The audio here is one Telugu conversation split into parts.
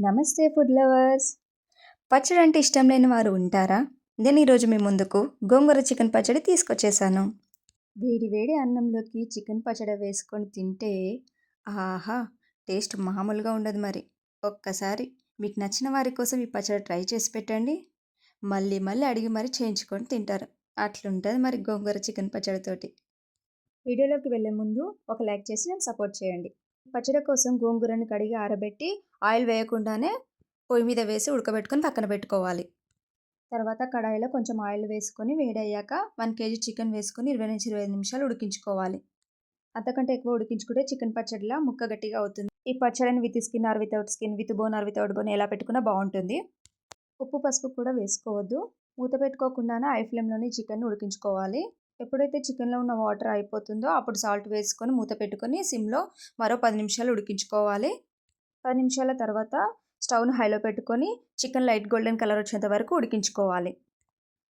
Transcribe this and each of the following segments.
నమస్తే ఫుడ్ లవర్స్. పచ్చడి అంటే ఇష్టం లేని వారు ఉంటారా? నేను ఈరోజు మీ ముందుకు గోంగూర చికెన్ పచ్చడి తీసుకొచ్చేసాను. వేడి వేడి అన్నంలోకి చికెన్ పచ్చడి వేసుకొని తింటే ఆహా! టేస్ట్ మామూలుగా ఉండదు మరి. ఒక్కసారి మీకు నచ్చిన వారి కోసం ఈ పచ్చడి ట్రై చేసి పెట్టండి. మళ్ళీ మళ్ళీ అడిగి మరి చేయించుకొని తింటారు. అట్లుంటది మరి గోంగూర చికెన్ పచ్చడితోటి. వీడియోలోకి వెళ్ళే ముందు ఒక లైక్ చేసి నన్ను సపోర్ట్ చేయండి. పచ్చడి కోసం గోంగూరని కడిగి ఆరబెట్టి ఆయిల్ వేయకుండానే పొయ్యి మీద వేసి ఉడకబెట్టుకొని పక్కన పెట్టుకోవాలి. తర్వాత కడాయిలో కొంచెం ఆయిల్ వేసుకొని వేడయ్యాక 1 కేజీ చికెన్ వేసుకొని 20-25 నిమిషాలు ఉడికించుకోవాలి. అంతకంటే ఎక్కువ ఉడికించుకుంటే చికెన్ పచ్చడిలా ముక్క గట్టిగా అవుతుంది. ఈ పచ్చడిని with skin or without skin, with bone or without bone ఎలా పెట్టుకున్నా బాగుంటుంది. ఉప్పు పసుపు కూడా వేసుకోవద్దు. మూత పెట్టుకోకుండానే హై ఫ్లేమ్లోనే చికెన్ ఉడికించుకోవాలి. ఎప్పుడైతే చికెన్లో ఉన్న వాటర్ అయిపోతుందో అప్పుడు సాల్ట్ వేసుకొని మూత పెట్టుకొని సిమ్లో మరో 10 నిమిషాలు ఉడికించుకోవాలి. 10 నిమిషాల తర్వాత స్టవ్ను హైలో పెట్టుకొని చికెన్ లైట్ గోల్డెన్ కలర్ వచ్చేంత వరకు ఉడికించుకోవాలి.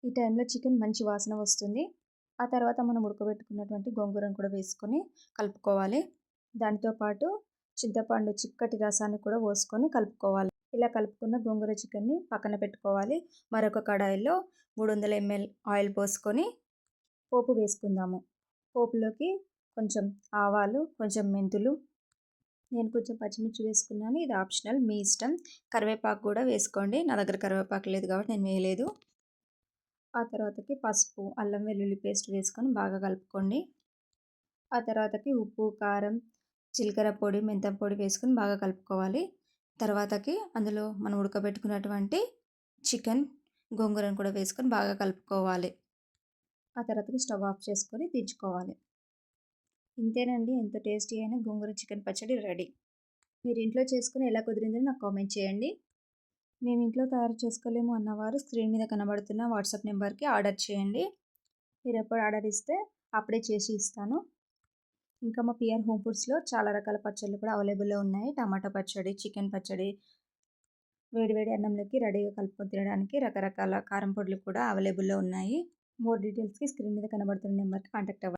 ఈ టైంలో చికెన్ మంచి వాసన వస్తుంది. ఆ తర్వాత మనం ఉడకబెట్టుకున్నటువంటి గోంగూరను కూడా వేసుకొని కలుపుకోవాలి. దాంతోపాటు చింతపండు చిక్కటి రసాన్ని కూడా పోసుకొని కలుపుకోవాలి. ఇలా కలుపుకున్న గోంగూర చికెన్ని పక్కన పెట్టుకోవాలి. మరొక కడాయిలో 300 ml ఆయిల్ పోసుకొని పోపు వేసుకుందాము. పోపులోకి కొంచెం ఆవాలు, కొంచెం మెంతులు, నేను కొంచెం పచ్చిమిర్చి వేసుకున్నాను. ఇది ఆప్షనల్, మీ ఇష్టం. కరివేపాకు కూడా వేసుకోండి. నా దగ్గర కరివేపాకు లేదు కాబట్టి నేను వేయలేదు. ఆ తర్వాతకి పసుపు, అల్లం వెల్లుల్లి పేస్ట్ వేసుకొని బాగా కలుపుకోండి. ఆ తర్వాతకి ఉప్పు, కారం, జీలకర్ర పొడి, మెంతం పొడి వేసుకొని బాగా కలుపుకోవాలి. తర్వాతకి అందులో మనం ఉడకబెట్టుకున్నటువంటి చికెన్, గోంగూరను కూడా వేసుకొని బాగా కలుపుకోవాలి. ఆ తర్వాతకి స్టవ్ ఆఫ్ చేసుకొని దించుకోవాలి. ఇంతేనండి, ఎంతో టేస్టీ అయిన గోంగూర చికెన్ పచ్చడి రెడీ. మీరు ఇంట్లో చేసుకుని ఎలా కుదిరిందో నాకు కామెంట్ చేయండి. మేము ఇంట్లో తయారు చేసుకోలేము అన్నవారు స్క్రీన్ మీద కనబడుతున్న వాట్సాప్ నెంబర్కి ఆర్డర్ చేయండి. మీరు ఎప్పుడు ఆర్డర్ ఇస్తే అప్పుడే చేసి ఇస్తాను. ఇంకా మా పిఆర్ హోమ్ ఫుడ్స్లో చాలా రకాల పచ్చళ్ళు కూడా అవైలబుల్లో ఉన్నాయి. టమాటా పచ్చడి, చికెన్ పచ్చడి, వేడివేడి అన్నంలోకి రెడీగా కలుపుకొని తినడానికి రకరకాల కారం పొడులు కూడా అవైలబుల్లో ఉన్నాయి. మోర్ డీటెయిల్స్కి స్క్రీన్ మీద కనబడుతున్న నెంబర్కి కాంటాక్ట్ అవ్వండి.